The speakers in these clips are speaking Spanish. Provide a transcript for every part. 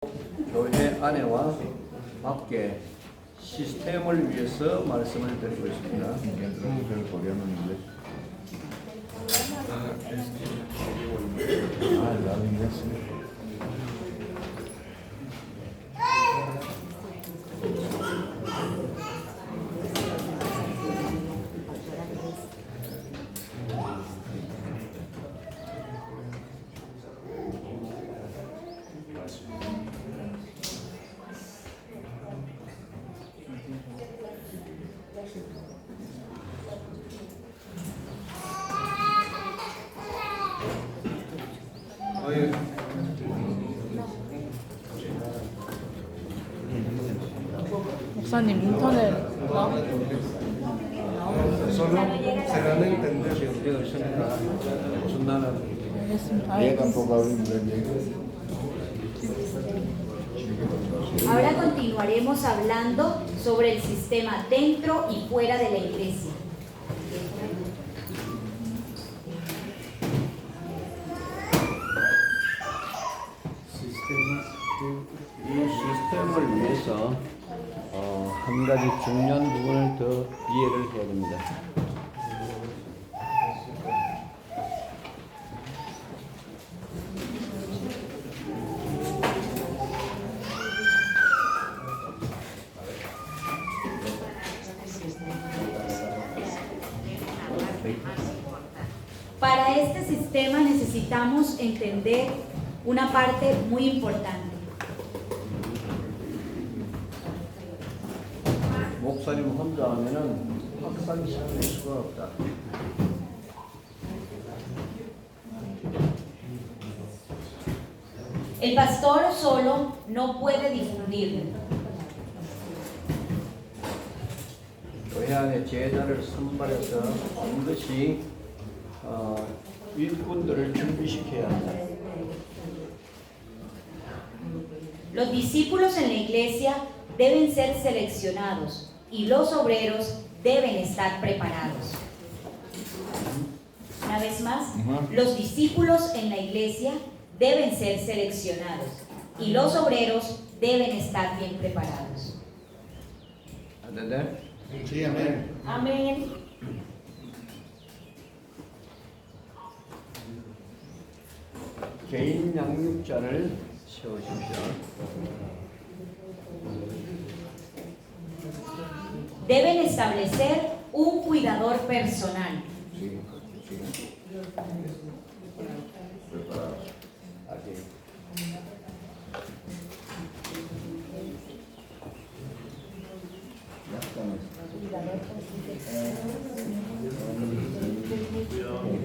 교회 안에와 밖에 시스템을 위해서 말씀을 드리고 있습니다. 목사님 인터넷 Solo se dan a entender que ustedes son nada. Ahora continuaremos hablando sobre el sistema dentro y fuera de la iglesia. 이 시스템을 위해서 한 가지 중요한 부분을 더 이해를 해야 됩니다. Para este sistema necesitamos entender una parte muy importante. 목사님 혼자 하면은 확산이 될 수가 없다. El pastor solo no puede difundirlo. 교회 안에 제자를 선발해서 반드시 일꾼들을 준비시켜야 한다. Los discípulos en la iglesia deben ser seleccionados y los obreros deben estar preparados. Una vez más, los discípulos en la iglesia deben ser seleccionados y los obreros deben estar bien preparados. ¿Entender? Sí, amén. Amén. 개인 양육자를 세우십시오. Deben establecer un cuidador personal.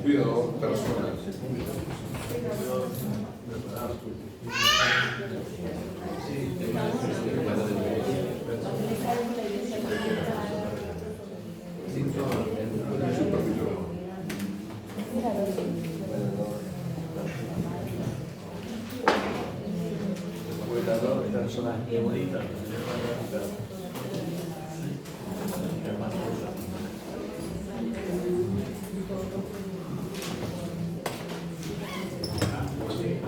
Cuidado personal. Cuidador personal.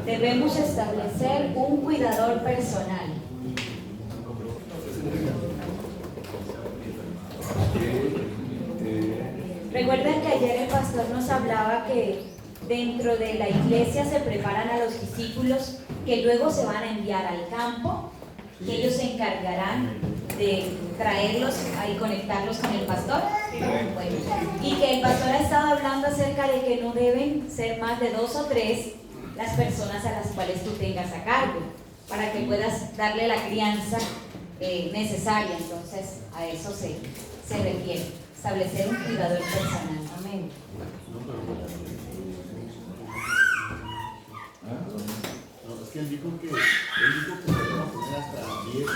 Debemos establecer un cuidador personal. Recuerden que ayer el pastor nos hablaba que dentro de la iglesia se preparan a los discípulos que luego se van a enviar al campo, que ellos se encargarán de traerlos y conectarlos con el pastor. Bueno, y que el pastor ha estado hablando acerca de que no deben ser más de 2 o 3 las personas a las cuales tú tengas a cargo, para que puedas darle la crianza necesaria. Entonces, a eso se refiere, establecer un cuidador personal. Amén. No, es que él dijo que podemos poner hasta 10,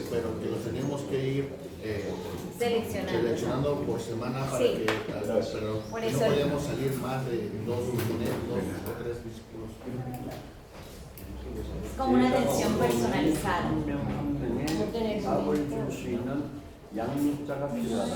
pero que los tenemos que ir seleccionando por semana para Sí. pero Por no eso. podemos salir más de 2 o 3 discípulos. Es como una atención personalizada. 밥을 줄 수 있는 양육자가 필요하다.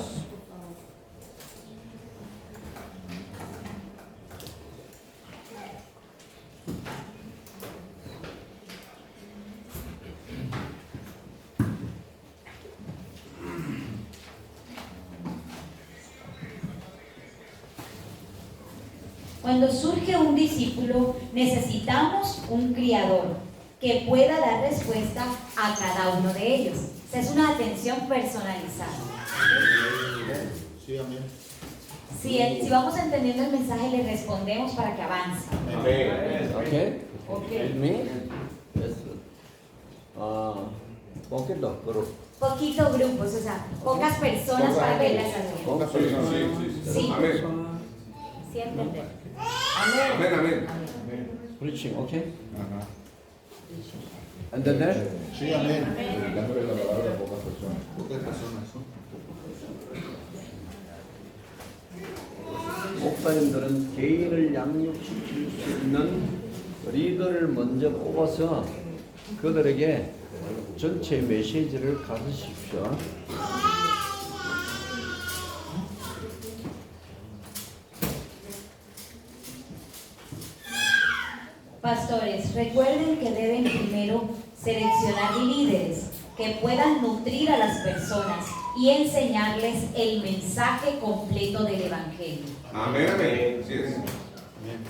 Cuando surge un discípulo, necesitamos un criador que pueda dar respuesta a cada uno de ellos. Esa es una atención personalizada. Sí, amén. Si vamos entendiendo el mensaje, le respondemos para que avance. Okay? Okay. Me? Yes. Poquito grupo. Poquito grupos, o sea, pocas personas para que las ayuden. Pocas personas. personas. Sí. Amén. ¿Sí entender? Amén, amén. Preaching, okay? Ajá. ¿Entender? Sí, amén. Predicándole la palabra a pocas personas. Pocas personas, ¿no? 목사님들은 개인을 양육시킬 수 있는 리더를 먼저 뽑아서 그들에게 전체 메시지를 가르치십시오. Pastores, recuerden que deben primero seleccionar líderes que puedan nutrir a las personas y enseñarles el mensaje completo del Evangelio. Amén, amén. Así es. Amén.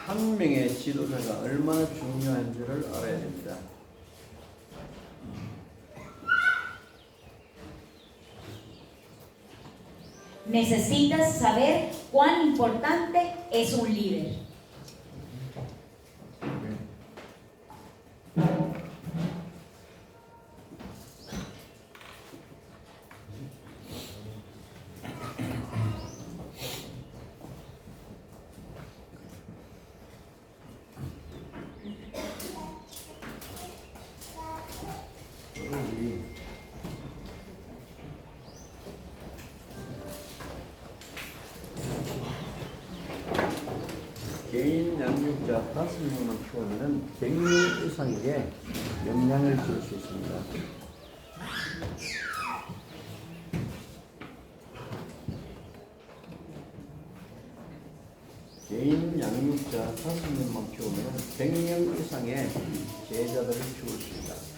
한 명의 지도자가 얼마나 중요한지를 알아야 됩니다. Necesitas saber cuán importante es un líder. 개인 양육자 5명만 키우면 100명 이상에게 영향을 줄 수 있습니다. 개인 양육자 5명만 키우면 100명 이상의 제자들을 키울 수 있다.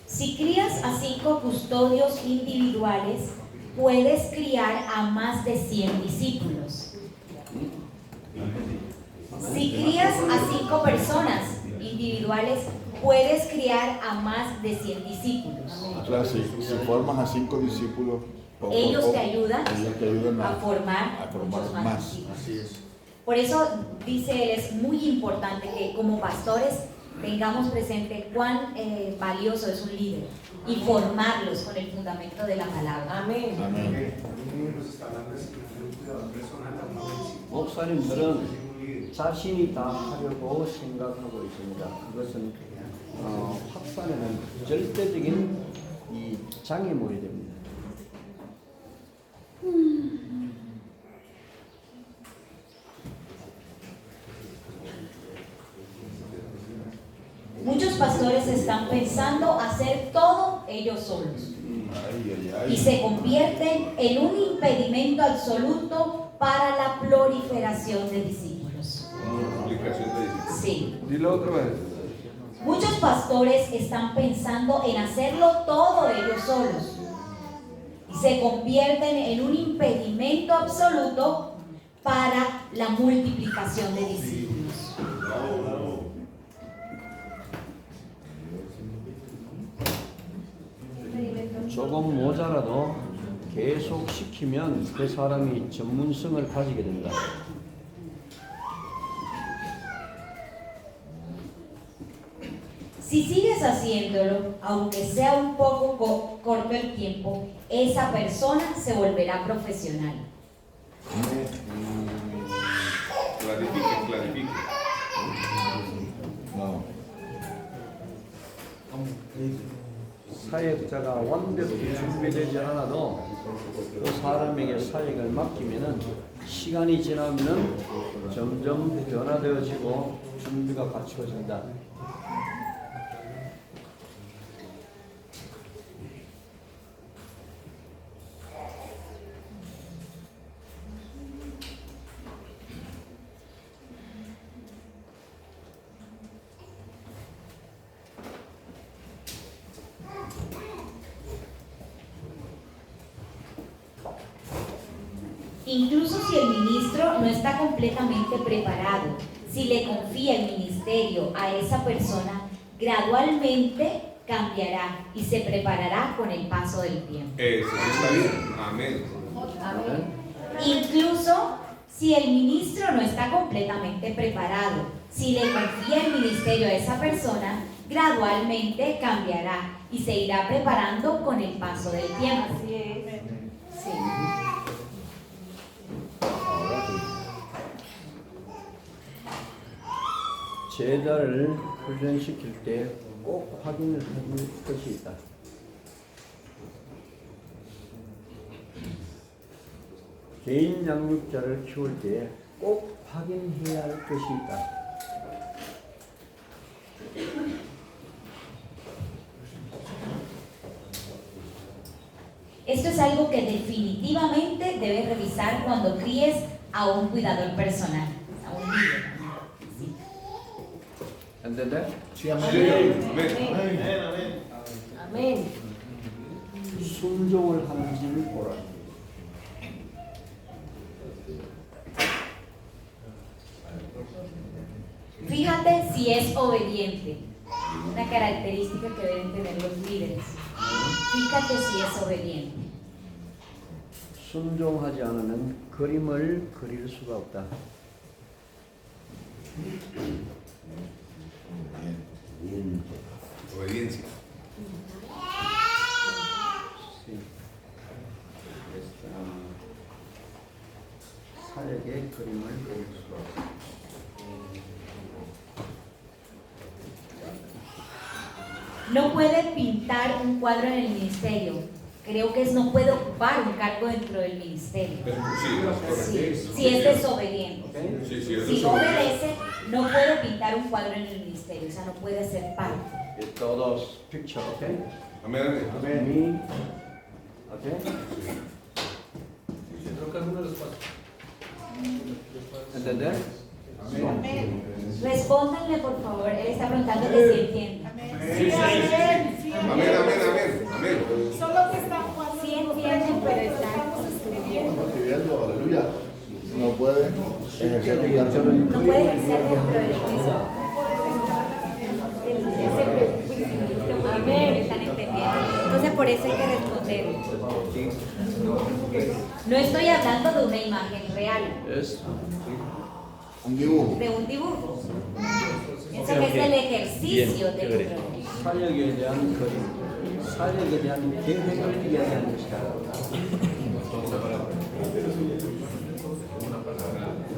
Si crías a 5 custodios individuales, puedes criar a más de 100 discípulos. Si crías a 5 personas individuales, puedes criar a más de 100 discípulos. Claro, si formas a 5 discípulos, poco a Ellos poco, te ayudan ellos te ayudan a formar muchos más. discípulos. Así es. Por eso, dice él, es muy importante que como pastores tengamos presente cuán valioso es un líder y formarlos con el fundamento de la palabra. Amén. Amén. 목사님들은 자신이 다 하려고 생각하고 있습니다. 그것은 확산에는 절대적인 이 장애물이 됩니다. Muchos pastores están pensando hacer todo ellos solos y se convierten en un impedimento absoluto para la proliferación de discípulos. Multiplicación de discípulos. Sí. Dilo otra vez. Muchos pastores están pensando en hacerlo todo ellos solos y se convierten en un impedimento absoluto para la multiplicación de discípulos. 조금 모자라도 계속 시키면 그 사람이 전문성을 가지게 된다. Si sigues haciéndolo, aunque sea un poco corto el tiempo, esa persona se volverá profesional. Clarifique, clarifique. No. 사역자가 완벽히 준비되지 않아도 그 사람에게 사역을 맡기면은 시간이 지나면은 점점 변화되어지고 준비가 갖추어진다. Incluso si el ministro no está completamente preparado, si le confía el ministerio a esa persona, gradualmente cambiará y se preparará con el paso del tiempo. Eso sí está bien. Amén. Incluso si el ministro no está completamente preparado, si le confía el ministerio a esa persona, gradualmente cambiará y se irá preparando con el paso del tiempo. Así es. Sí. 제자를 훈련시킬 때 꼭 확인을 하는 것이 있다. 개인 양육자를 키울 때 꼭 확인해야 할 것이 있다. Esto es algo que definitivamente debes revisar cuando críes a un cuidador personal, a un líder. Sí. ¿Entendés? Sí, amén. Amén. Amén. 순종을 하는지를 보라. Fíjate si es obediente, una característica que deben tener los líderes. Fíjate si es obediente. 순종하지 않으면 그림을 그릴 수가 없다. Obediencia. Sí. 사역의 그림을 그릴 수가 없다. No puede pintar un cuadro en el ministerio. Creo que es no puede ocupar un cargo dentro del ministerio. Sí, Si es desobediente. ¿Ok? Sí, sí, es Si desobediente. obedece, no puede pintar un cuadro en el ministerio, o sea, no puede ser parte. Y todos picture, ¿ok? Amén. Me, ¿ok? Creo que alguno de los pasos. ¿Entender? Respóndanle, por favor. Él está preguntando que si entiende. Sí, sí, sí. Amén, amén, amén. Amén. Solo que está jugando. Sí entienden, pero están Estamos escribiendo, aleluya. No puede ejercer el cargo. no puede ejercer dentro del juicio. Amén. Están entendiendo. Entonces, por eso hay que responder. No estoy hablando de una imagen real, Yes. Un dibujo. de un dibujo. Piensa que es el ejercicio del rol. 사역에 대한 그림, 사역에 대한 계획을 이야기하는 것이다.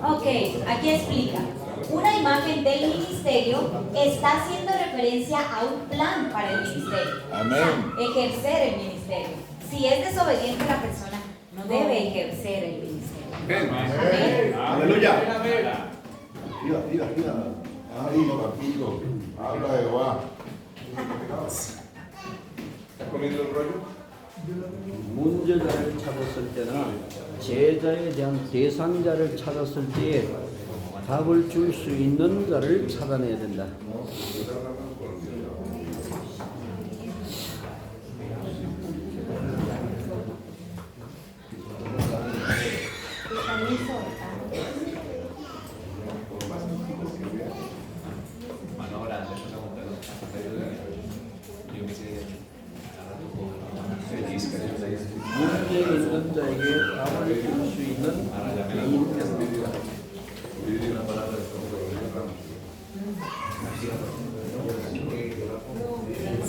Ok, aquí explica. Una imagen del ministerio está haciendo referencia a un plan para el ministerio. Amén. Ejercer el ministerio. Si es desobediente la persona, no debe ejercer el ministerio. Amén. Aleluya. Mira. Ahí, papito. Habla de Jehová. ¿Estás comiendo el rollo? 문제자를 찾았을 때나 제자에 대한 대상자를 찾았을 때에 답을 줄 수 있는 자를 찾아내야 된다. 문제 있는 자에게 답을 줄 수 있는 개인 연구자.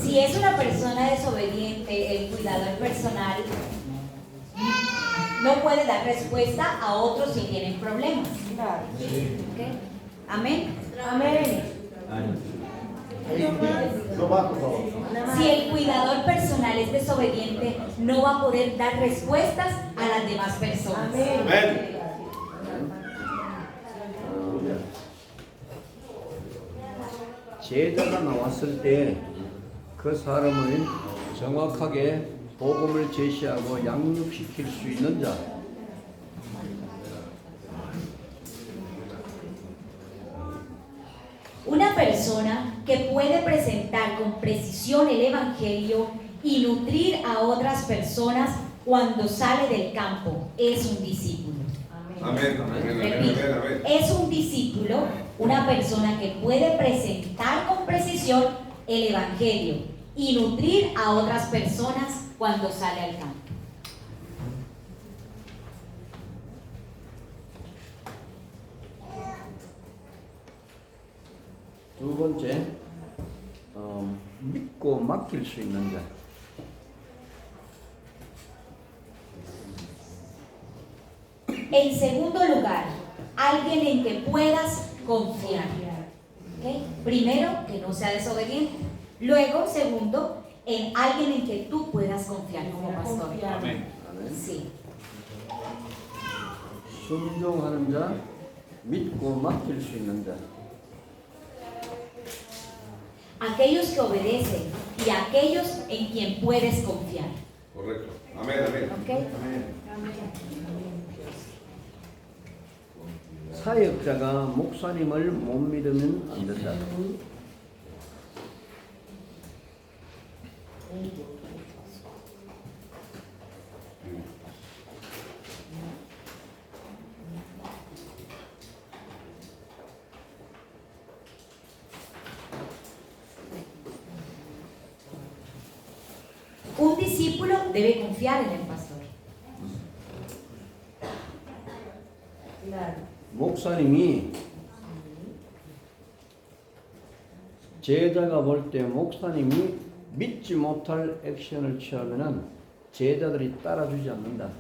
Si es una persona desobediente, el cuidador personal no puede dar respuesta a otros si tienen problemas. ¿Ok? Amén. Amén. No va, por favor. Si el cuidador personal es desobediente, no va a poder dar respuestas a las demás personas. Amén. 제자가 나왔을 때 그 사람을 정확하게 복음을 제시하고 양육시킬 수 있는 자. Una persona que puede presentar con precisión el Evangelio y nutrir a otras personas cuando sale del campo es un discípulo. Amén. Amén. Es un discípulo, una persona que puede presentar con precisión el Evangelio y nutrir a otras personas cuando sale al campo. 두 번째, 믿고 맡길 수 있는 자. En segundo lugar, alguien en que puedas confiar. ¿Okay? Primero, que no sea desobediente. Luego, segundo, en alguien en que tú puedas confiar como pastor. Amén. Sí. 순종하는 자, 믿고 맡길 수 있는 자. Aquellos que obedecen y aquellos en quien puedes confiar. Correcto. Amén, amén. ¿Okay? 사역자가 목사님을 못 믿으면 안 된다. Un discípulo debe confiar en el pastor. 목사님이 제자가 볼 때 목사님이 믿지 못할 액션을 취하면은 제자들이 따라주지 않는다.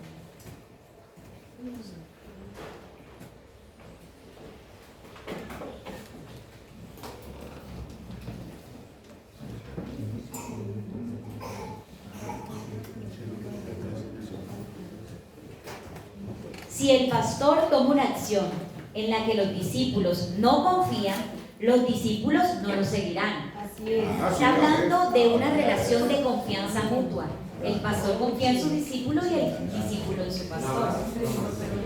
Si el pastor toma una acción en la que los discípulos no confían, los discípulos no lo seguirán. Así es. Está hablando de una relación de confianza mutua. El pastor confía en su discípulo y el discípulo en su pastor.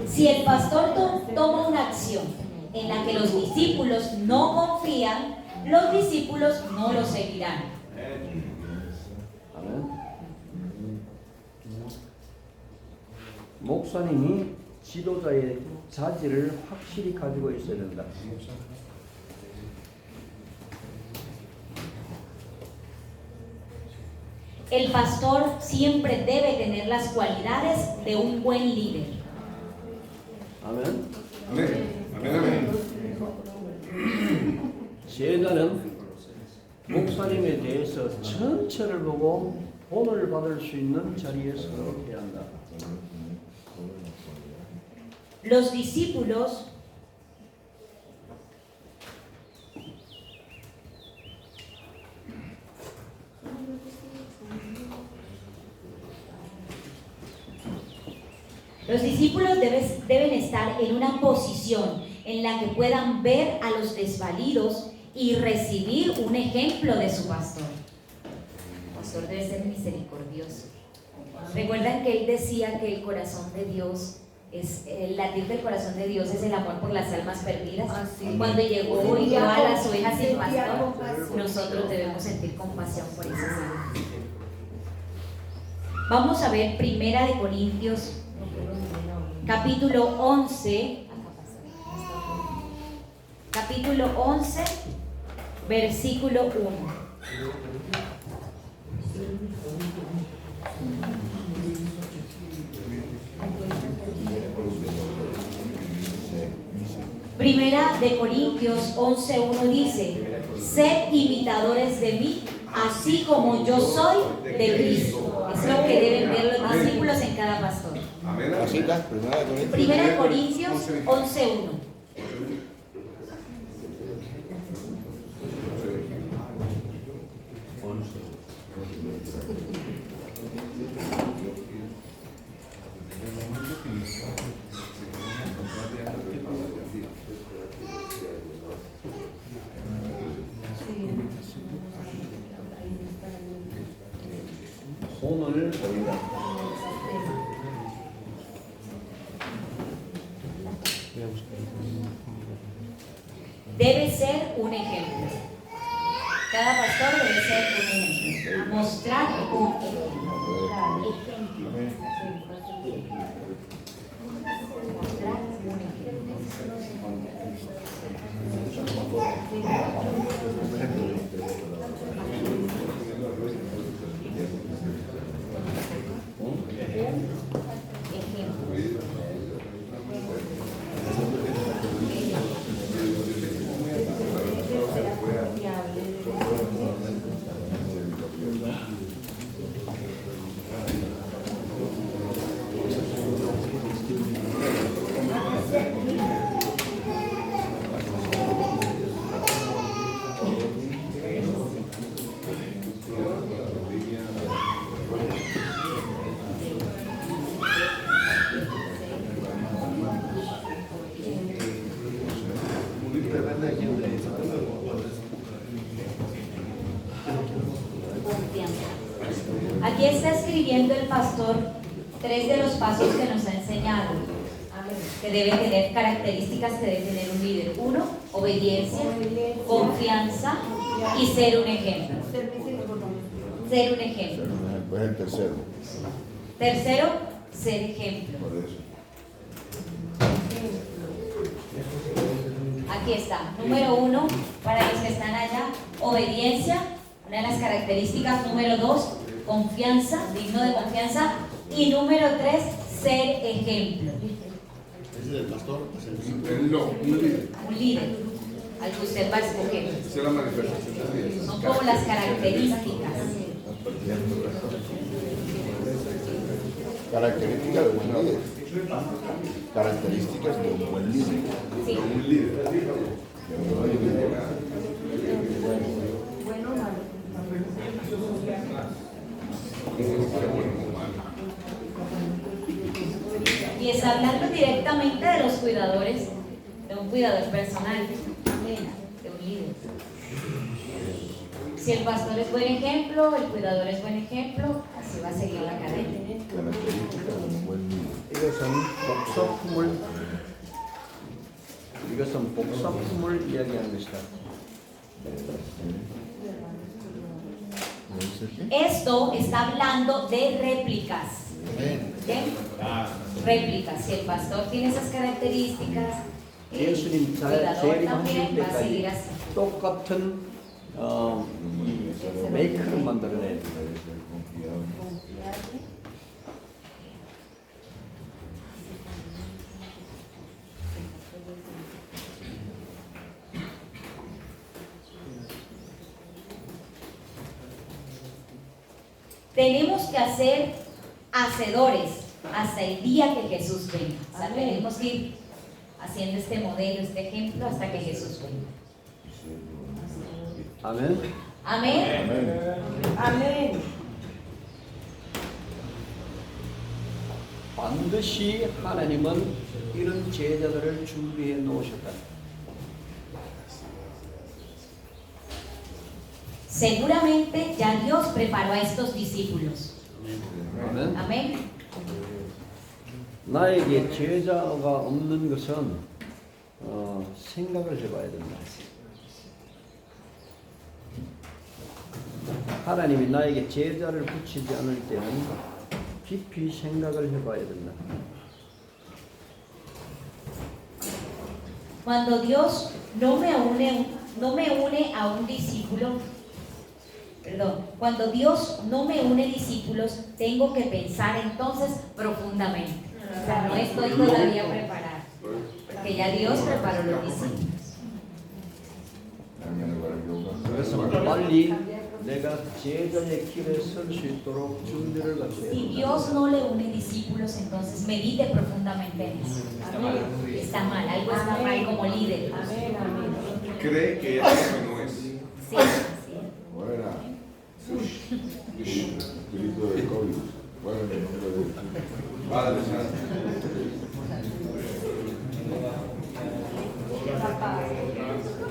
Si el pastor toma una acción en la que los discípulos no confían, los discípulos no lo seguirán. 아멘. 목사님이 지도자의 자질을 확실히 가지고 있어야 된다. El pastor siempre debe tener las cualidades de un buen líder. 아멘. Amén. Amén, amén. 제자는 목사님에 대해서 전체를 보고 본을 받을 수 있는 자리에 서게 한다. Los discípulos deben estar en una posición en la que puedan ver a los desvalidos y recibir un ejemplo de su pastor. El pastor debe ser misericordioso. Recuerdan que él decía que el corazón de Dios es el latir del corazón de Dios es el amor por las almas perdidas. Cuando llegó y vio a las ovejas sin pastor, nosotros debemos sentir compasión por esas almas. Vamos a ver Primera de Corintios capítulo 11, versículo 1. Primera de Corintios 11:1 dice: sed imitadores de mí, así como yo soy de Cristo. Es lo que deben ver los discípulos en cada pastor. Amén. Así está, Primera de Corintios 11:1. 본을 보인다. Debe ser un ejemplo. Cada pastor debe ser un ejemplo. Mostrar un ejemplo. Mostrar un Aquí está escribiendo el pastor 3 de los pasos que nos ha enseñado, que debe tener características que debe tener un líder. 1, obediencia, confianza y ser un ejemplo. Ser un ejemplo. Pues el tercero. Tercero, ser ejemplo. Por eso. Aquí está. Número 1, para los que están allá, obediencia, una de las características. Número 2, confianza, digno de confianza. Y número 3, ser ejemplo. Ese del pastor, pues No, un líder. Un líder al que usted va a escoger. Esa es la manifestación del líder. Son como las características. Características de un buen líder. Características de un buen líder. Sí. Un líder. Y está hablando directamente de los cuidadores, de un cuidador personal, de un líder. Si el pastor es buen ejemplo, el cuidador es buen ejemplo, así va a seguir la cadena. Características de un buen líder. 이것은 복사품을 이야기하는 것이다. Esto está hablando de réplicas. ¿Bien? Réplicas. Si el pastor tiene esas características, el 예수님 cuidador 재림하실 también va a seguir 때까지 así. 똑같은 이 메이커를 만들어내야 된다. Tenemos que hacer hacedores hasta el día que Jesús venga. O sea, tenemos que ir haciendo este modelo, este ejemplo, hasta que Jesús venga. 아멘. Amén. Amén. 반드시 하나님은 이런 제자들을 준비해 놓으셨다. Seguramente ya Dios preparó a estos discípulos. 아멘. Amén. 나에게 제자가 없는 것은 생각을 해봐야 된다. 하나님이 나에게 제자를 붙이지 않을 때는 깊이 생각을 해봐야 된다. Cuando Dios no me une a un discípulo, cuando Dios no me une discípulos, tengo que pensar entonces profundamente. O sea, no estoy todavía preparada, porque ya Dios preparó los discípulos. 그래서 빨리 내가 제자의 길에 설 수 있도록 준비를 갖춰야 Si 된다. Dios no le une discípulos, entonces medite profundamente en eso. Está mal, algo está mal como líder. Amén, amén. Cree que es lo que no es. Sí, sí. Buena. Espíritu de COVID. Bueno, en el nombre de Padre Santo. Papá,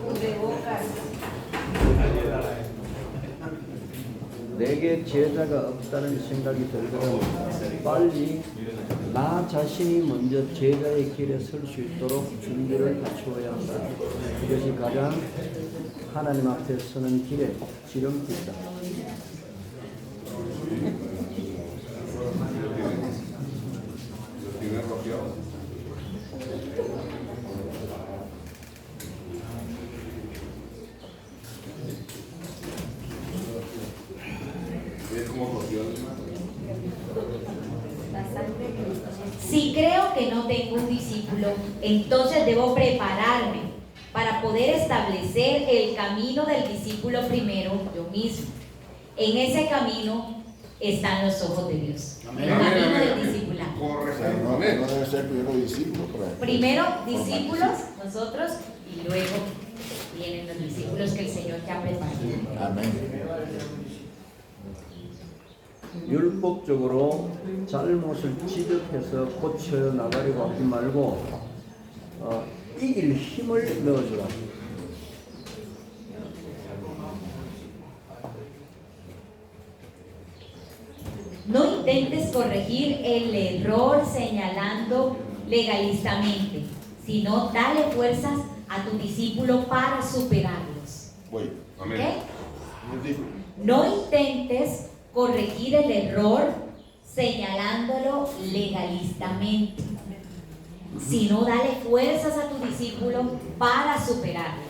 cubrebocas. 내게 제자가 없다는 생각이 들면 빨리 나 자신이 먼저 제자의 길에 설 수 있도록 준비를 갖추어야 한다. 이것이 가장 하나님 앞에 서는 길의 지름길이다. Tiene rociado. Es como rociado. Si creo que no tengo un discípulo, entonces debo prepararme para poder establecer el camino del discípulo primero yo mismo. En ese camino están los ojos de Dios. El camino del discipulado. Correcto. no, Amén. no debe ser primero discípulo. Primero discípulos, nosotros, y luego vienen los discípulos que el Señor ya preparó. Amén. 율법적으로 잘못을 지적해서 고쳐 나가려고 하지 말고 이길 힘을 넣어주라. intentes corregir el error señalando legalistamente, sino dale fuerzas a tu discípulo para superarlos. Voy. Amén. ¿Ok? No intentes corregir el error señalándolo legalistamente, sino dale fuerzas a tu discípulo para superarlo.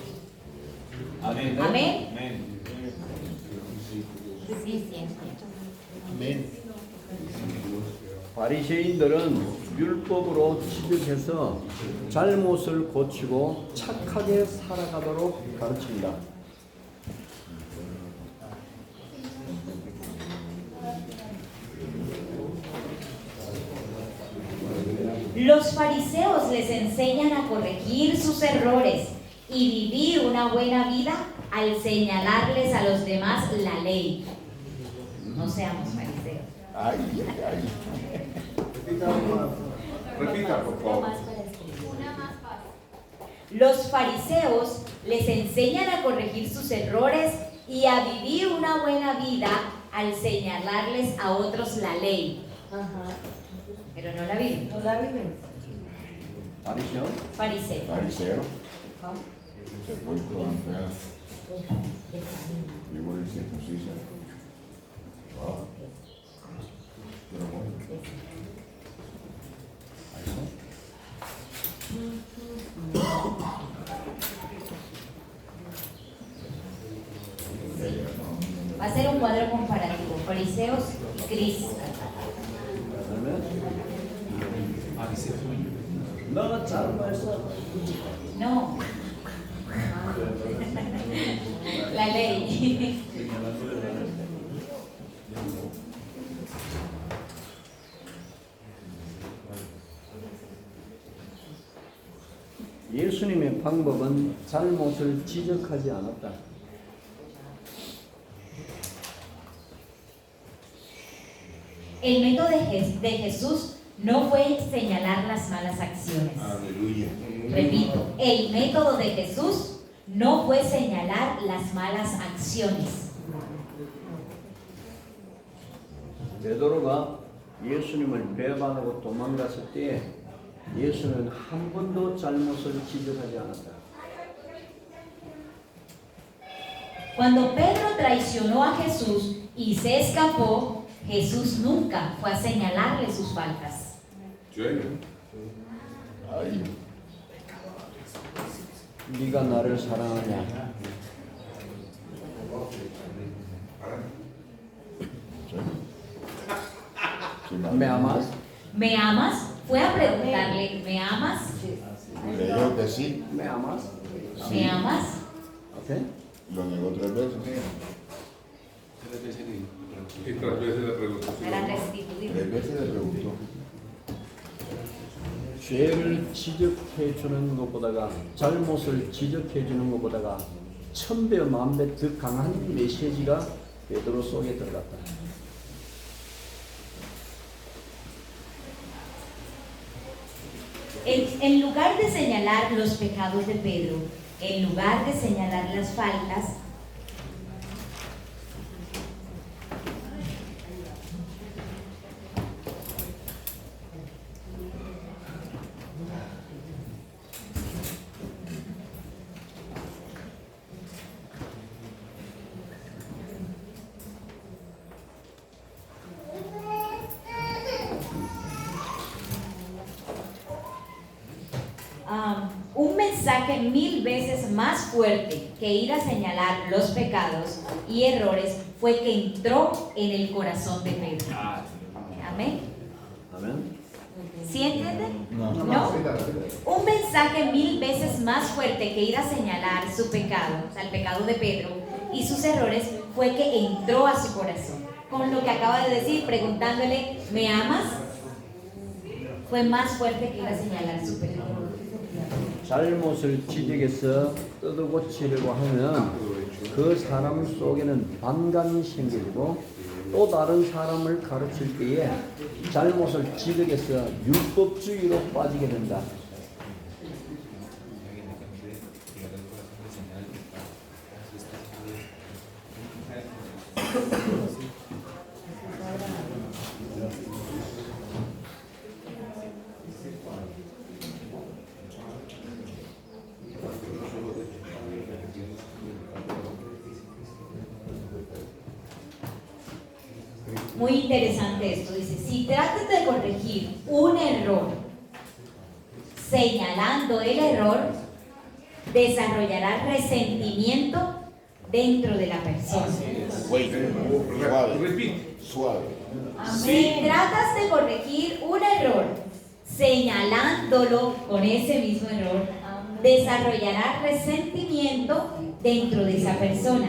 Amén. Amén. Amén. 바리새인들은 율법으로 취득해서 잘못을 고치고 착하게 살아가도록 가르칩니다. Los fariseos les enseñan a corregir sus errores y vivir una buena vida al señalarles a los demás la ley. No seamos fariseos. Ay, ay, ay. Repita, por favor. Los fariseos les enseñan a corregir sus errores y a vivir una buena vida al señalarles a otros la ley, Ajá. pero no la viven. No la viven. 바리새요? Fariseo. Fariseo. Sepulcro fea. Vivo en circuncisa. Ah. Pero bueno. Ahí está. Va a ser un cuadro comparativo, fariseos y Cristo. 너가 잘못했어. No. La ley. 예수님의 방법은 잘못을 지적하지 않았다. El método de Jesús no fue señalar las malas acciones. Aleluya. Repito, el método de Jesús no fue señalar las malas acciones. 베드로가 예수님을 배반하고 도망갔을 때 예수는 한 번도 잘못을 지적하지 않았다. Cuando Pedro traicionó a Jesús y se escapó, Jesús nunca fue a señalarle sus faltas. Sueño. Ay. 네가 나를 사랑하냐? ¿Me amas? ¿Me amas? Fue a preguntarle, ¿me amas? Creyó que sí. ¿Me amas? ¿Me amas? ¿Ok? Lo negó 3 veces. Y 3 veces le preguntó si Para lo amaba. restituir. 3 veces le preguntó. 죄를 지적해 주는 것보다가 잘못을 지적해 주는 것보다가 1000배 만배 더 강한 메시지가 베드로 속에 들어갔다. En lugar de señalar los pecados de Pedro, en lugar de señalar las faltas, un mensaje 1000 veces más fuerte que ir a señalar los pecados y errores fue que entró en el corazón de Pedro. Amén. 아멘. ¿Sí entienden? No. Un mensaje 1000 veces más fuerte que ir a señalar su pecado, o sea, el pecado de Pedro y sus errores, fue que entró a su corazón. Con lo que acaba de decir, preguntándole, ¿me amas? Fue más fuerte que ir a señalar su pecado. 잘못을 지적해서 뜯어고치려고 하면 그 사람 속에는 반감이 생기고 또 다른 사람을 가르칠 때에 잘못을 지적해서 율법주의로 빠지게 된다. muy interesante esto. Dice, si tratas de corregir un error señalando el error, desarrollarás resentimiento dentro de la persona. Wait, suave, Repeat. suave. Si tratas de corregir un error señalándolo con ese mismo error, desarrollarás resentimiento dentro de esa persona.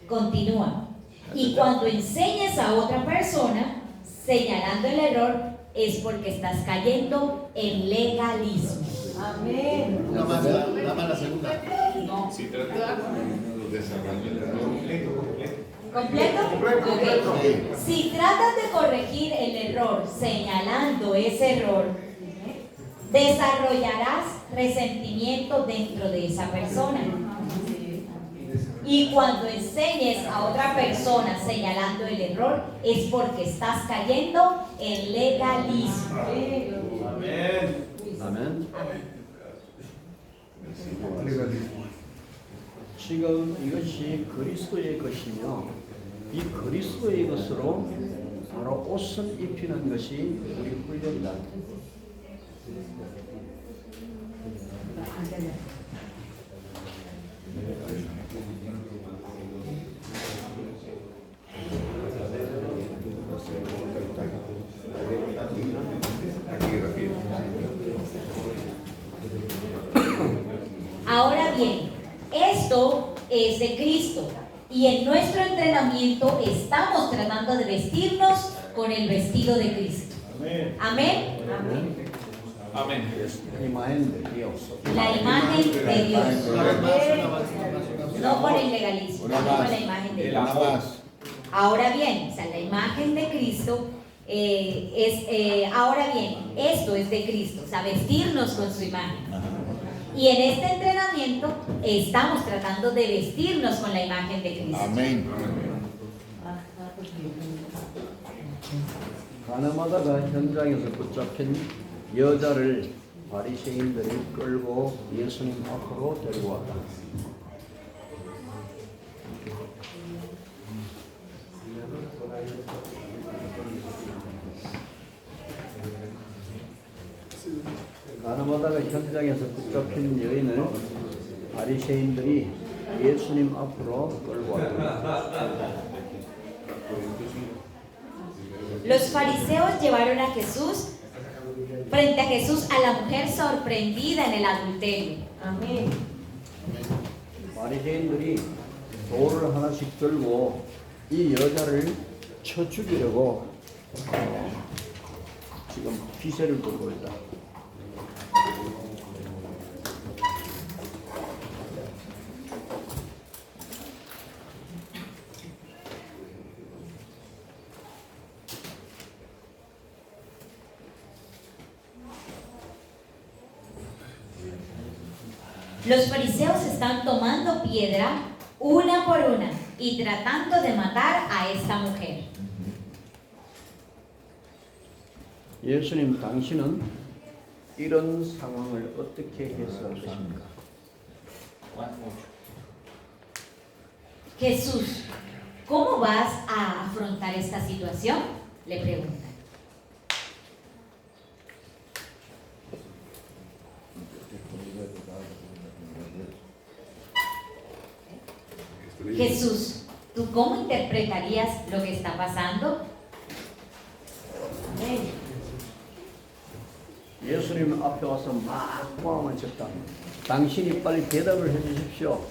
Continúa. Y cuando enseñes a otra persona señalando el error, es porque estás cayendo en legalismo. Amén. Nada más la segunda. No. Si trata de desarrollo el error. ¿Completo? Ok. Si tratas de corregir el error señalando ese error, desarrollarás resentimiento dentro de esa persona. Y cuando enseñes a otra persona señalando el error, es porque estás cayendo en legalismo. 아멘. 지금 이것이 그리스도의 것이며 이 그리스도의 것으로 바로 옷을 입히는 것이 우리 훈련이다. Aquí, repite. Ahora bien, esto es de Cristo y en nuestro entrenamiento estamos tratando de vestirnos con el vestido de Cristo. Amén. Amén. 이마엔 Dios. La imagen de Dios, Más. no con el legalismo, Una sino con más. la imagen de El Dios. Nada más. Ahora bien, o sea, la imagen de Cristo ahora bien, esto es de Cristo, o sea, vestirnos con su imagen. Y en este entrenamiento estamos tratando de vestirnos con la imagen de Cristo. Amén. 가늠하다가 현장에서 붙잡힌 여자를 바리새인들이 끌고 예수님 앞으로 데리고 왔다. 가늠하다가 현장에서 붙잡힌 여인을 바리새인들이 예수님 앞으로 끌고 왔다. Los fariseos llevaron a Jesús frente a Jesús a la mujer sorprendida en el adulterio. Amén. 바리새인들이 돌을 하나씩 들고 이 여자를 쳐 죽이려고 지금 기세를 부리고 있다. Los fariseos están tomando piedra una por una y tratando de matar a esta mujer. 예수님 당신은 이런 상황을 어떻게 해석할 것입니까? Jesús, ¿cómo vas a afrontar esta situación? Le preguntan. Jesús, ¿tú cómo interpretarías lo que está pasando? 예수님 앞에 와서 막 포함을 쳤다. 당신이 빨리 대답을 해 주십시오.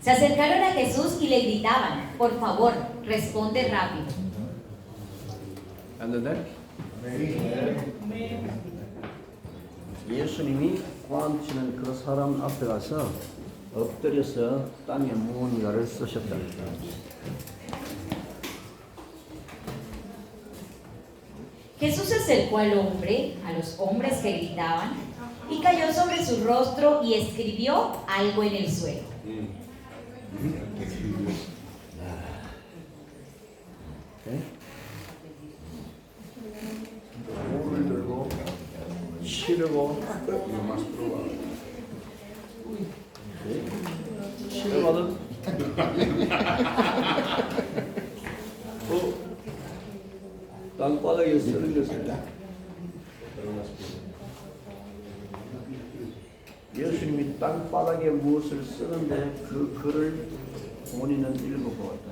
Se acercaron a Jesús y le gritaban, por favor, responde rápido. ¿Entender? 예수님이 포함치는 그 사람 앞에 가서 엎드려서 땅에 무언가를 쓰셨다. Jesús se acercó al hombre, a los hombres que gritaban, y cayó sobre su rostro y escribió algo en el suelo. 손을 들고 치르고 Lo más probable. 치르거든. 땅바닥에 쓰는 것을 예수님이 땅바닥에 무엇을 쓰는데 그 글을 본인은 읽어보았다.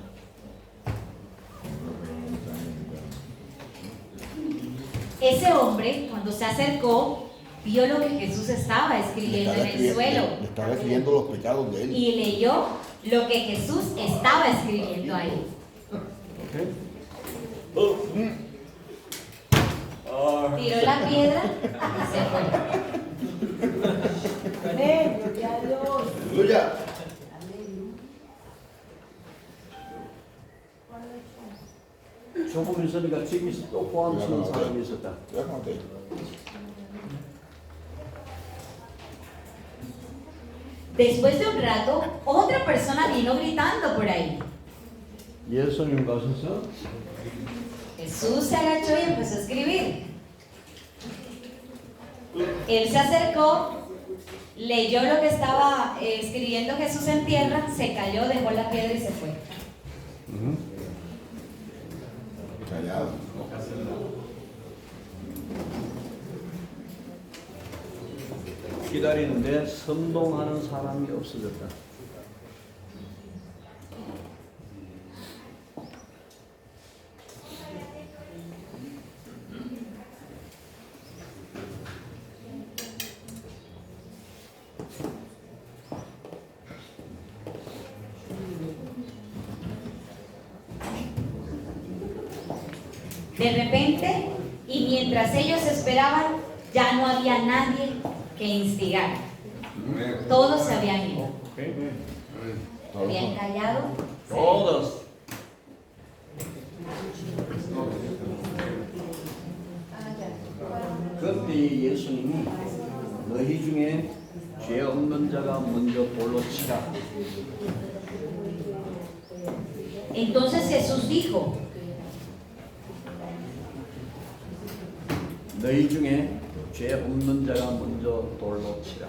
Ese hombre, cuando se acercó, vio lo que Jesús estaba escribiendo en el suelo Le estaba escribiendo los pecados de él. y leyó lo que Jesús estaba escribiendo ahí. Tiró la piedra y se fue. Amén. Gloria a Dios. ¡Aleluya! 조금 있으니까 집에서 또 포함시는 사람이 있었다. Déjate. Después de un rato, otra persona vino gritando por ahí. 예수님 가셔서 Jesús se agachó y empezó a escribir. Él se acercó, leyó lo que estaba escribiendo Jesús en tierra, se cayó, dejó la piedra y se fue. Callado. 기다리는데 선동하는 사람이 없어졌다. De repente, y mientras ellos esperaban, ya no había nadie que instigara. Amén. Todos se habían ido. Amén. Habían callado. todos 그때 예수님이 너희 중에 죄 없는 자가 먼저 돌로 치라. Entonces Jesús dijo, 너희 중에 죄 없는 자가 먼저 돌로 치라.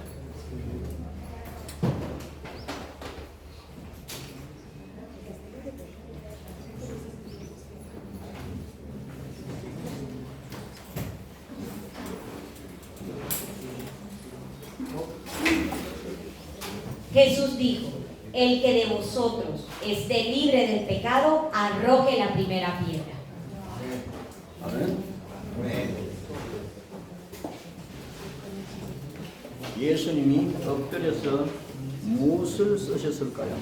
Jesús dijo, el que de vosotros esté libre del pecado, arroje la primera piedra. 아멘. 예수님이 엎드려서 무엇을 쓰셨을까요?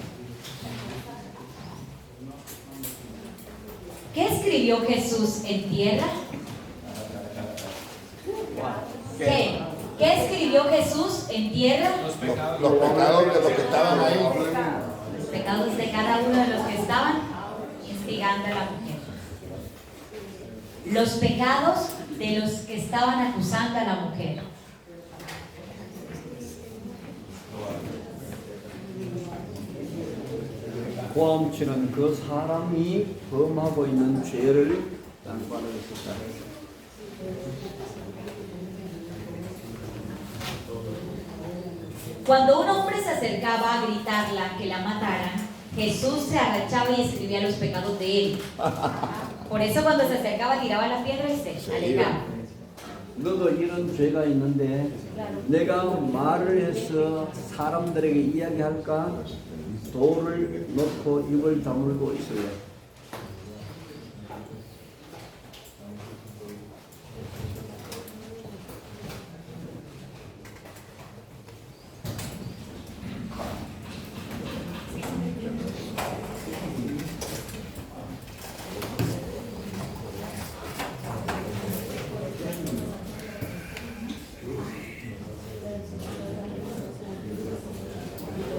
¿Qué escribió Jesús en tierra? ¿Qué? ¿Qué escribió Jesús en tierra? Los pecados. Los pecados de los que estaban ahí. Los pecados de cada uno de los que estaban instigando a la mujer. Los pecados de los que estaban acusando a la mujer. 포함치는 그 사람이 범하고 있는 죄를 땅바닥에 썼다. Cuando un hombre se acercaba a gritarla que la mataran, Jesús se agachaba y escribía los pecados de él. Por eso cuando se acercaba tiraba la piedra y se alejaba. 너도 이런 죄가 있는데 내가 말을 해서 사람들에게 이야기할까? 돌을 넣고 입을 다물고 있어요.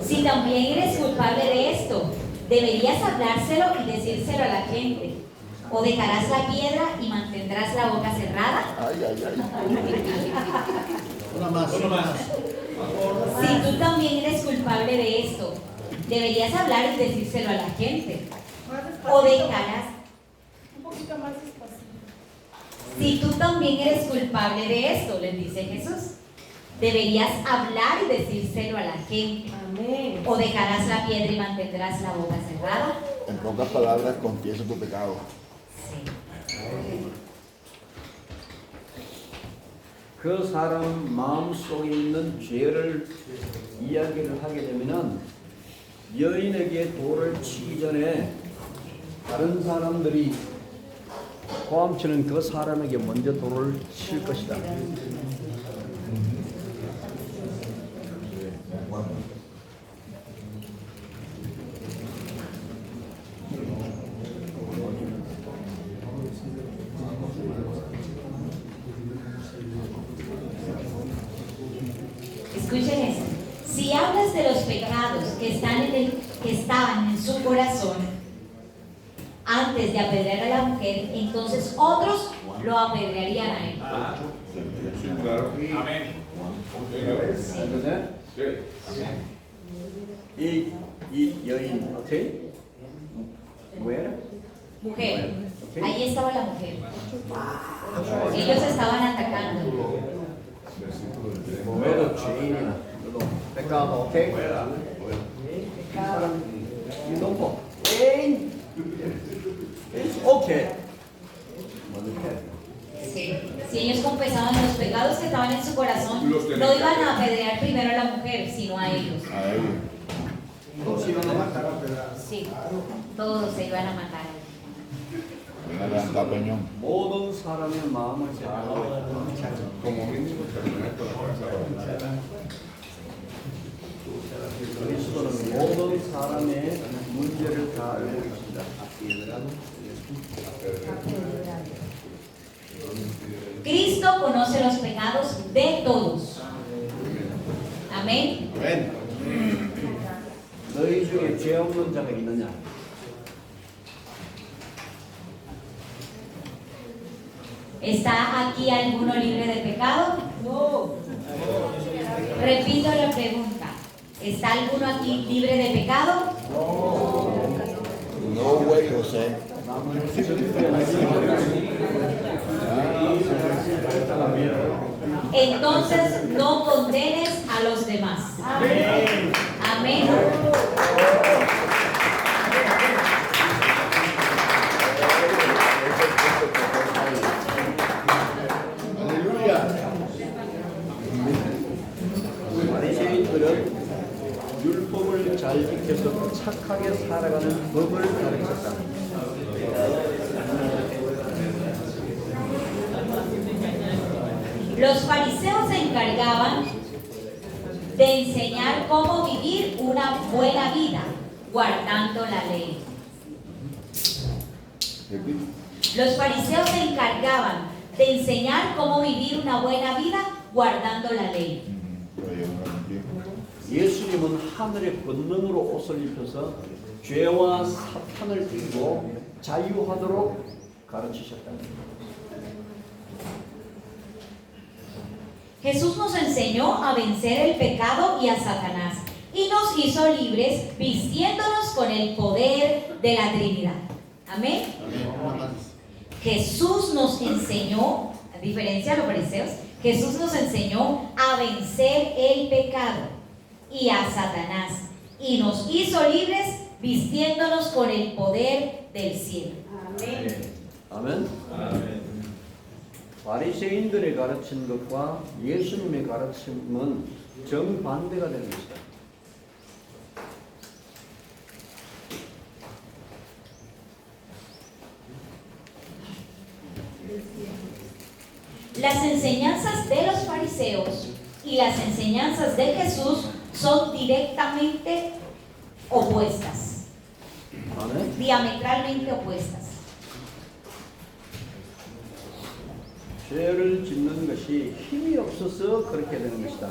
Si también eres culpable de esto, deberías hablárselo y decírselo a la gente. O dejarás la piedra y mantendrás la boca cerrada. Ay, ay, ay. Una más. Uno más. Si tú también eres culpable de esto, deberías hablar y decírselo a la gente. O dejarás. poquito más despacito. Si tú también eres culpable de esto, les dice Jesús, deberías hablar y decírselo a la gente. Amén. O dejarás la piedra y mantendrás la boca cerrada. En pocas palabras, confiesa tu pecado. Sí. 그 사람 마음속에 있는 죄를 이야기를 하게 되면은 여인에게 돌을 치기 전에 다른 사람들이 고함치는 그 사람에게 먼저 돌을 칠 것이다. Escuchen esto. Si hablas de los pecados que estaban en su corazón antes de apedrear a la mujer, entonces otros lo apedrearían a él. Sí, claro. Amén. Sí. 이 여인, 오케이? 뭐야? Mujer, ahí estaba la mujer. Ellos estaban atacando. 뭐야? 죄인이나 너도 pecado, 오케이? 사람 you don't know. 죄인. It's okay. Sí. Si ellos confesaban los pecados que estaban en su corazón, no iban a apedrear primero a la mujer, sino a ellos. A ellos. Sí, todos se iban a matar. Ven a levantar peñón. 모든 사람의 마음을 생각하고 Como mínimo terminar con la casa. 그리스도는 모든 사람의 문제를 다 알고 있습니다. Cristo conoce los pecados de todos. Amén. 너희 중에 죄 없는 자가 있느냐? ¿Está aquí alguno libre de pecado? No. Repito la pregunta. ¿Está alguno aquí libre de pecado? No, güey, José. Entonces no condenes a los demás. Amén. Amén. 바리새인들은 율법을 잘 지켜서 착하게 살아가는 법을 가르쳤다. Los fariseos se encargaban de enseñar cómo vivir una buena vida, guardando la ley. Los fariseos se encargaban de enseñar cómo vivir una buena vida, guardando la ley. 예수님은 하늘의 권능으로 옷을 입혀서 죄와 사탄을 이기고 자유하도록 가르치셨다. Jesús nos enseñó a vencer el pecado y a Satanás y nos hizo libres vistiéndonos con el poder de la Trinidad. Amén. Jesús nos enseñó, a diferencia de los fariseos, Jesús nos enseñó a vencer el pecado y a Satanás y nos hizo libres vistiéndonos con el poder del cielo. Amén. 아멘. 바리새인들의 가르친 것과 예수님의 가르침은 정반대가 되는 것이다. Las enseñanzas de los fariseos y las enseñanzas de Jesús son directamente opuestas, 아멘. diametralmente opuestas. 죄를 짓는 것이 힘이 없어서 그렇게 되는 것이다.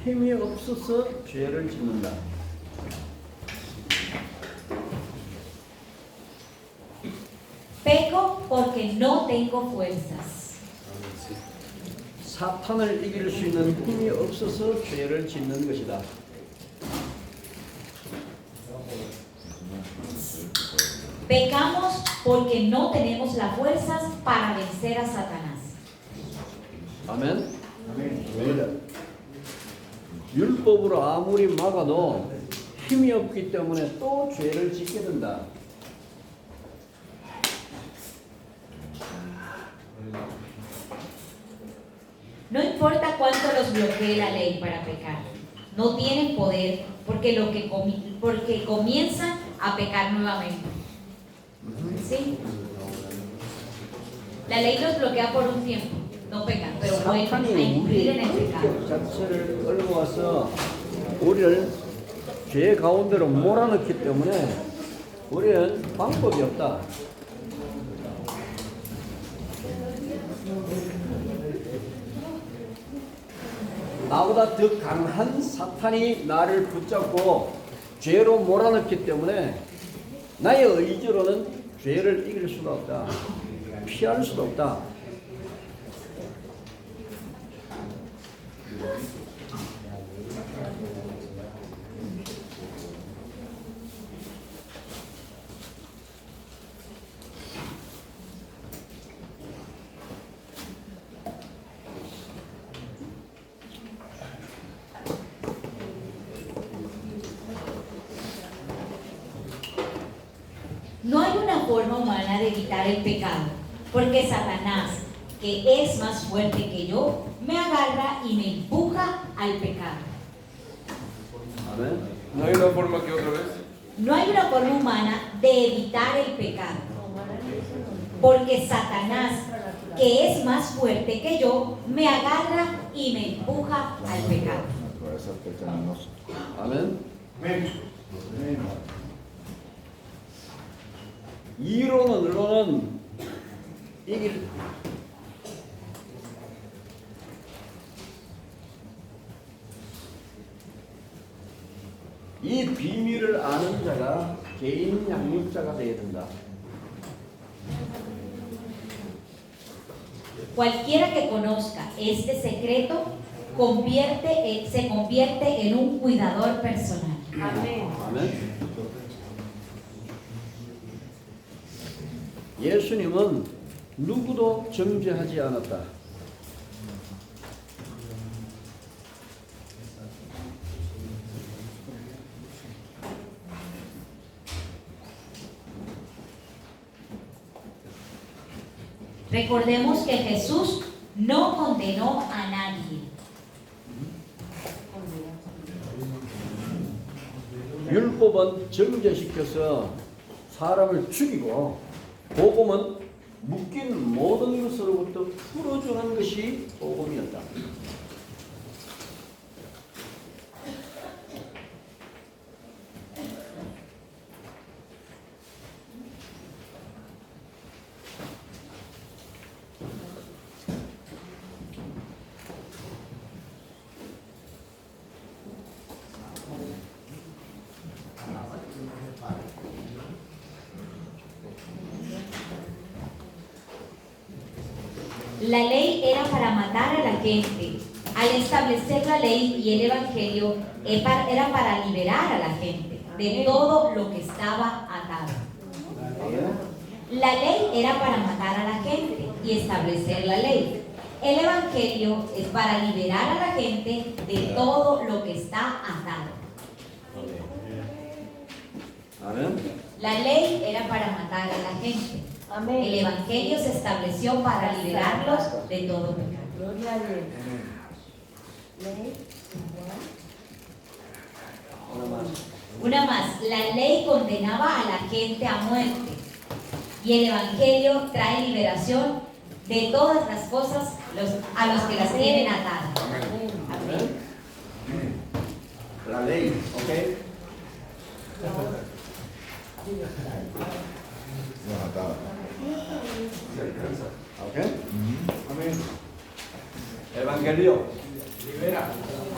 힘이 없어서 죄를 짓는다. Peco porque porque no tengo fuerzas. 사탄을 이길 수 있는 힘이 없어서 죄를 짓는 것이다. Pecamos porque no tenemos las fuerzas para vencer a Satanás. 아멘. 율법으로 아무리 막아도 힘이 없기 때문에 또 죄를 짓게 된다. No importa cuánto los bloquee la ley para pecar, no tienen poder porque comienzan a pecar nuevamente. ¿Sí? La ley los bloquea por un tiempo, no pecan, pero vuelven a 사탄이 incurrir en 우리의 el pecado. 인격 자체를 끌고 와서 우리를 죄 가운데로 몰아넣기 때문에 우리는 방법이 없다. 나보다 더 강한 사탄이 나를 붙잡고 죄로 몰아넣기 때문에 나의 의지로는 죄를 이길 수가 없다. 피할 수도 없다. No hay una forma humana de evitar el pecado, porque Satanás, que es más fuerte que yo, me agarra y me empuja al pecado. 아멘. ¿No hay una forma que otra vez? No hay una forma humana de evitar el pecado, porque Satanás, que es más fuerte que yo, me agarra y me empuja al pecado. Naturaleza pecaminosa. 아멘. 이론으로는 이길 이 비밀을 아는 자가 개인 양육자가 되어야 된다. Cualquiera que conozca este secreto se convierte en un cuidador personal. 아멘. 예수님은 누구도 정죄하지 않았다. Recordemos que Jesús no condenó a nadie. 율법은 정죄시켜서 사람을 죽이고 복음은 묶인 모든 것으로부터 풀어주는 것이 복음이었다. La ley era para matar a la gente. Al establecer la ley y el evangelio era para liberar a la gente de todo lo que estaba atado. La ley era para matar a la gente y establecer la ley. El evangelio es para liberar a la gente de todo lo que está atado. 아멘. La ley era para matar a la gente. El evangelio se estableció para liberarlos de todo pecado. Gloria a Dios. Ley Una más, la ley condenaba a la gente a muerte y el evangelio trae liberación de todas las cosas a los que las tienen atadas. Amén. La ley, ¿ok? Nos ataba. ¿Ok? Evangelio.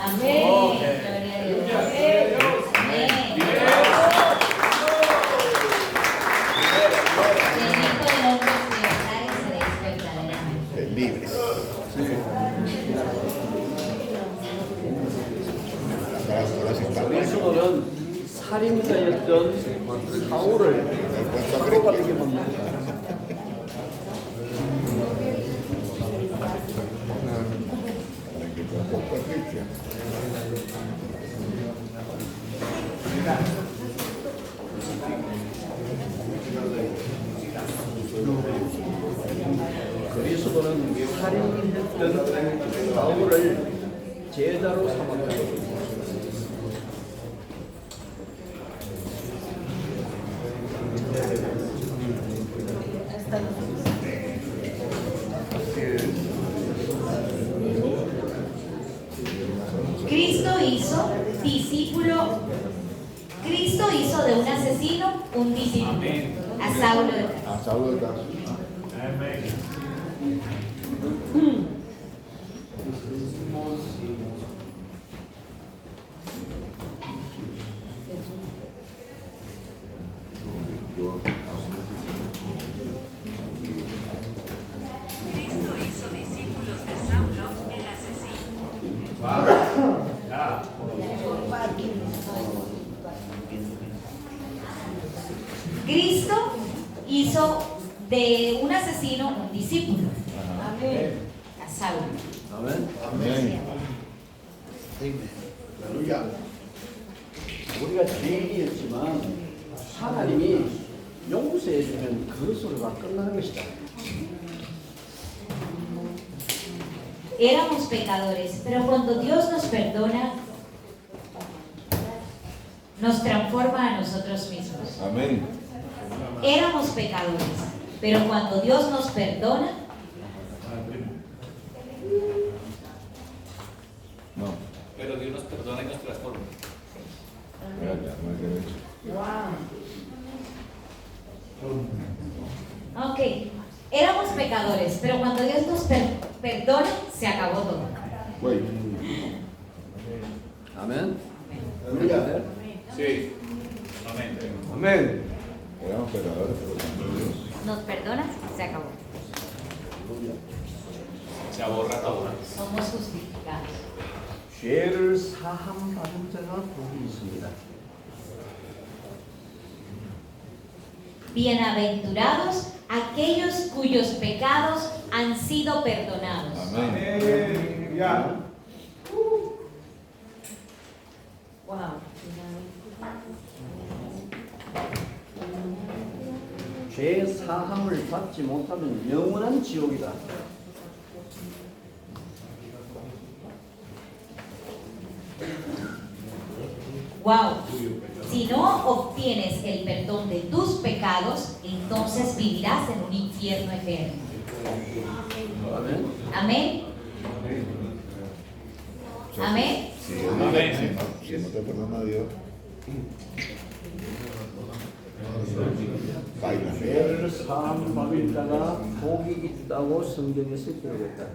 Amén. Gloria a Dios. Amén. Bendito el hombre que Ahora sí está. 그리스도는 살인자였던 사울을 바로 갈게 만듭니다. 그리스도는 살인했던 사울을 제자로 삼았다. Cristo hizo de un asesino un discípulo. A Saulo de Tarso. A Saulo de Tarso. Cristo hizo de un asesino un discípulo. A Saulo. 아멘. 아멘. 할렐루야. 우리가 죄인이었지만 하나님이 용서해 주면 그것으로 다 끝나는 것이다. Éramos pecadores, pero cuando Dios nos perdona, nos transforma a nosotros mismos. 아멘. Éramos pecadores, pero cuando Dios nos perdona, No. Pero Dios nos perdona y nos transforma. Ya, no hay derecho. ok, éramos pecadores, pero cuando Dios nos perdona, se acabó todo. Güey. 아멘. 할렐루야. Sí. Amén. 아멘. Éramos pecadores, pero cuando Dios. Nos perdona, se acabó. Se aborra todo. Somos justificados. 죄를 사함받은 자가 복이 있습니다. Bienaventurados aquellos cuyos pecados han sido perdonados. 아멘. Wow. 죄 사함을 받지 못하면 영원한 지옥이다. Wow. Si no obtienes el perdón de tus pecados, entonces vivirás en un infierno eterno. 아멘. Amén. Amén. Amén. Si no te perdona Dios, baila. 죄를 사함받은 자가 복이 있다고 성경에서 기록했다.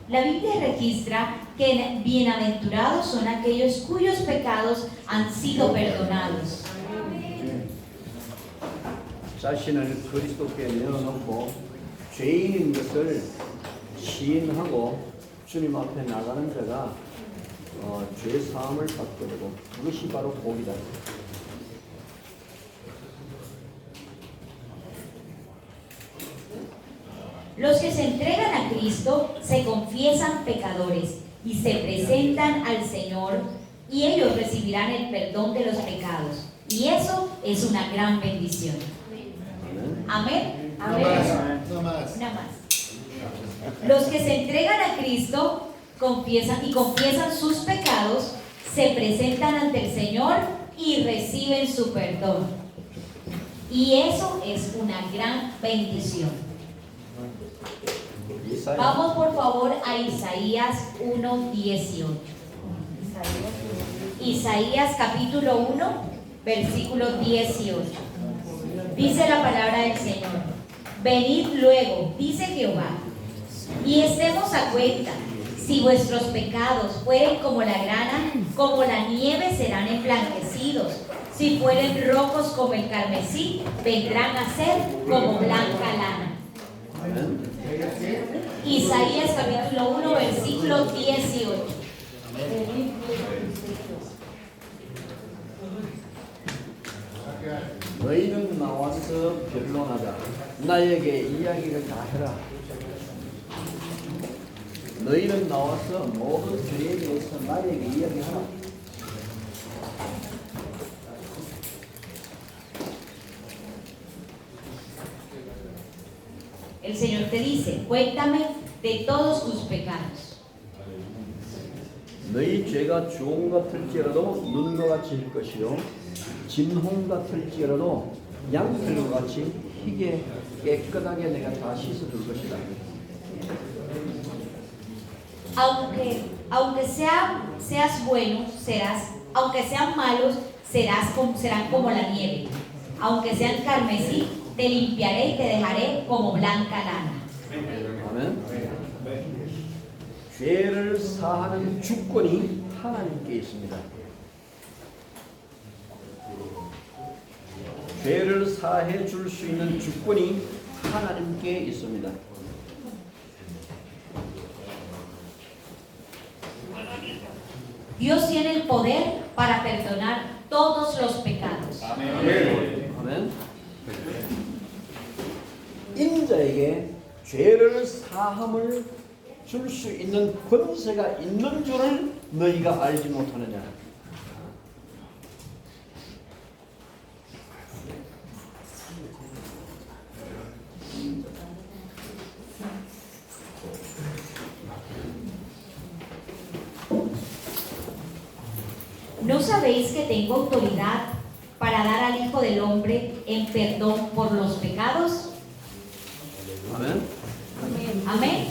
La Biblia registra que bienaventurados son aquellos cuyos pecados han sido perdonados. 자신을 그리스도께 내어놓고 죄인인 것을 시인하고 주님 앞에 나가는 자가 죄 사함을 받게 되고 그것이 바로 복이다. Los que se entregan a Cristo se confiesan pecadores y se presentan al Señor y ellos recibirán el perdón de los pecados. Y eso es una gran bendición. Amén. No Amén. más. No más. Una más. Los que se entregan a Cristo confiesan sus pecados, se presentan ante el Señor y reciben su perdón. Y eso es una gran bendición. Vamos por favor a Isaías 1:18. Isaías capítulo 1, versículo 18. Dice la palabra del Señor: venid luego, dice Jehová, y estemos a cuenta. Si vuestros pecados fueren como la grana, como la nieve serán emblanquecidos. Si fueren rojos como el carmesí, vendrán a ser como blanca lana. 아멘. Isaías capítulo 1, versículo 18. 너희는 나와서 변론하자. 나에게 이야기를 다 해라. 너희는 나와서 모든 죄에 대해서 나에게 이야기하라. El Señor te dice, cuéntame de todos tus pecados. 너희 죄가 주홍 같을지라도 눈과 같이 일 것이요 진홍 같을지라도 양털과 같이 희게 깨끗하게 내가 다 씻어줄 것이다. Aunque seas bueno, serás, aunque sean malos, serán como la nieve. Aunque sean carmesí, te limpiaré y te dejaré como blanca lana. 아멘. 죄를 사하는 주권이 하나님께 있습니다. 죄를 사해 줄 수 있는 주권이 하나님께 있습니다. Dios tiene el poder para perdonar todos los pecados. 아멘. 인자에게 죄를 사함을 줄 수 있는 권세가 있는 줄을 너희가 알지 못하느냐. ¿No sabéis que tengo autoridad para dar al Hijo del Hombre en perdón por los pecados? 아멘. Amén.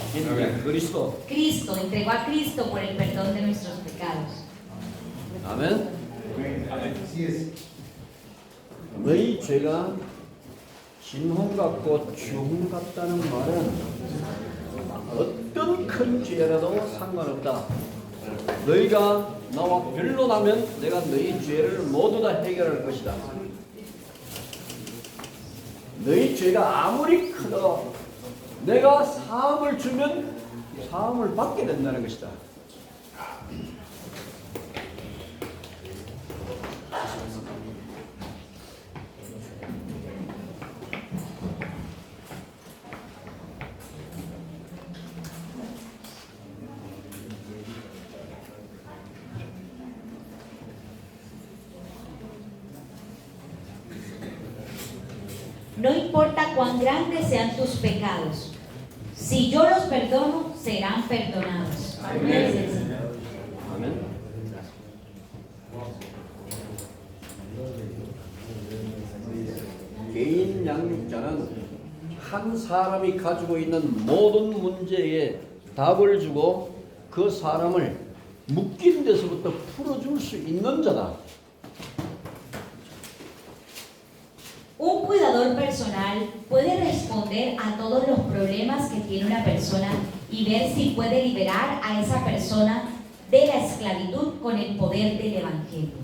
그리스도. Cristo entregó a Cristo por el perdón de nuestros pecados. 아멘. 너희 죄가 진홍 같고 주홍 같다는 말은 어떤 큰 죄라도 상관없다. 너희가 나와 변론하면 내가 너희 죄를 모두 다 해결할 것이다. 너희 죄가 아무리 크도 내가 사함을 주면 사함을 받게 된다는 것이다. No importa cuán grandes sean tus pecados, si yo los perdono, serán perdonados. 아멘. 개인 양육자는 한 사람이 가지고 있는 모든 문제에 답을 주고 그 사람을 묶인 데서부터 풀어줄 수 있는 자다. Un cuidador personal puede responder a todos los problemas que tiene una persona y ver si puede liberar a esa persona de la esclavitud con el poder del Evangelio.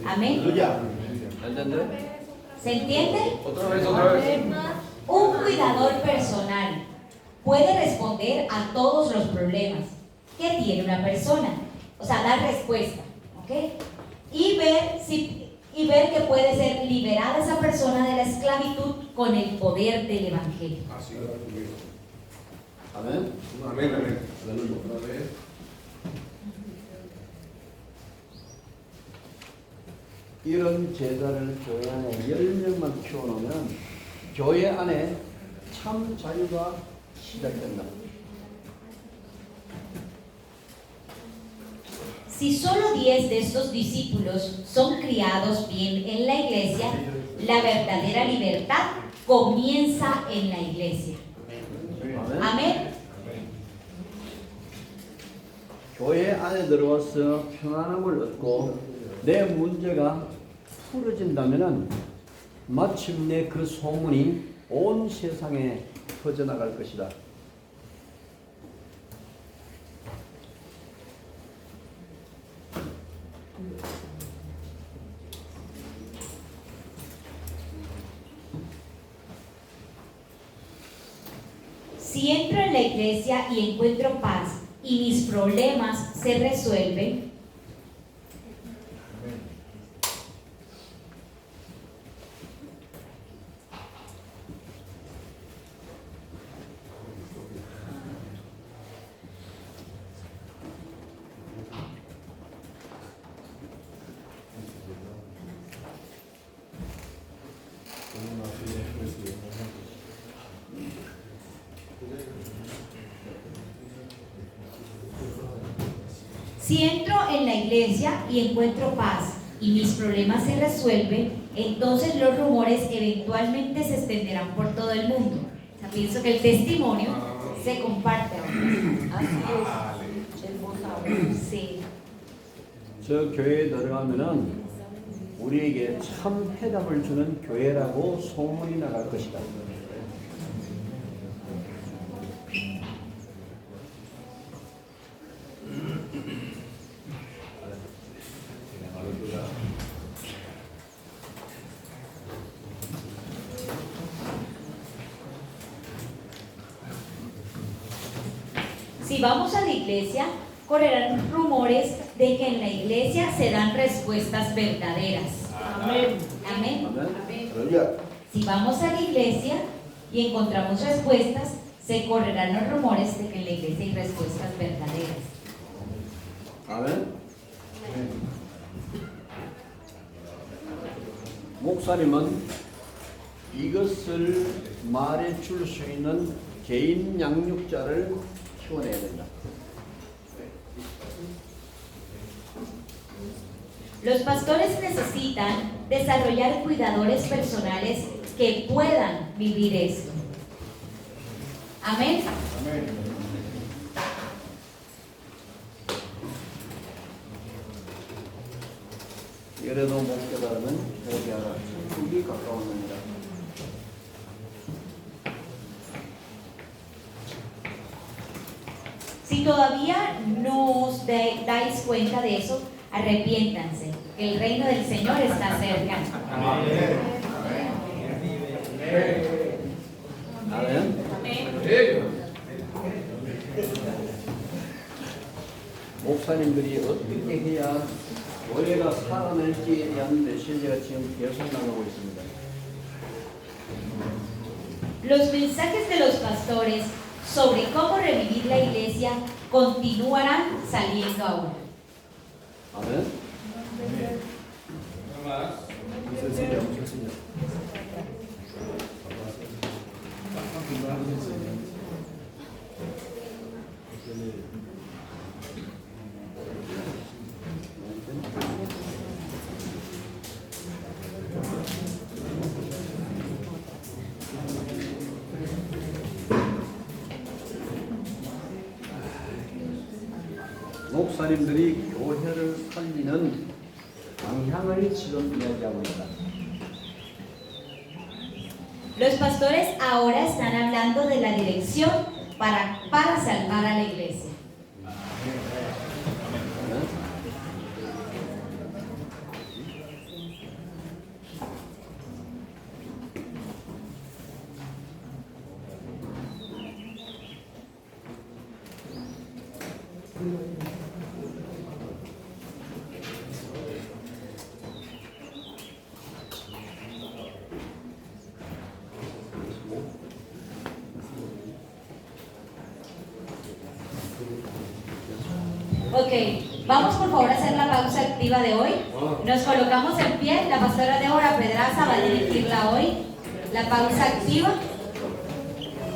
Amén. ¿Entendés? ¿Se entiende? Otra vez. Un cuidador personal puede responder a todos los problemas que tiene una persona, o sea, dar respuesta, ¿ok? Y ver que puede ser liberada esa persona de la esclavitud con el poder del Evangelio. 아멘. Amén, amén. 이런 제자를 교회 안에 10명만 키워놓으면 교회 안에 참 자유가 시작된다. Si solo 10 de estos discípulos son criados bien en la iglesia, la verdadera libertad comienza en la iglesia. 아멘. Amén. 교회 안에 들어와서 평안함을 얻고 내 문제가 풀어진다면은 마침내 그 소문이 온 세상에 퍼져나갈 것이다. Si entro en la iglesia y encuentro paz y mis problemas se resuelven, si entro en la iglesia y encuentro paz y mis problemas se resuelven, entonces los rumores eventualmente se extenderán por todo el mundo. O sea, pienso que el testimonio se comparte ahora. Así es. El voz ahora. Sí. 저 교회에 들어가면은 우리에게 참 해답을 주는 교회라고 소문이 나갈 것이다. Si vamos a la iglesia, correrán rumores de que en la iglesia se dan respuestas verdaderas. Amén. Amén. 아멘. 할렐루야. Si vamos a la iglesia y encontramos respuestas, se correrán los rumores de que en la iglesia hay respuestas verdaderas. 아멘. 목사님은 이것을 말해 줄 수 있는 개인 양육자를 키워내야 된다. Los pastores necesitan desarrollar cuidadores personales que puedan vivir esto. Amén. 이래도 못 깨달으면 회개하라. 죽기 가까운 놈이라. Si todavía no os dais cuenta de eso, arrepiéntanse, que el reino del Señor está cerca. 아멘. 목사님들이 어떻게 해야 교회가 살아날지에 대한 메시지가 지금 계속 나가고 있습니다. Los mensajes de los pastores sobre cómo revivir la iglesia continuarán saliendo ahora. 아멘. 목사님들이 교회를 살리는 방향을 지금 이야기하고 있다. Los pastores ahora están hablando de la dirección para salvar a la iglesia. Ok, vamos por favor a hacer la pausa activa de hoy. Nos colocamos en pie, la pastora Débora Pedraza va a dirigirla hoy. La pausa activa.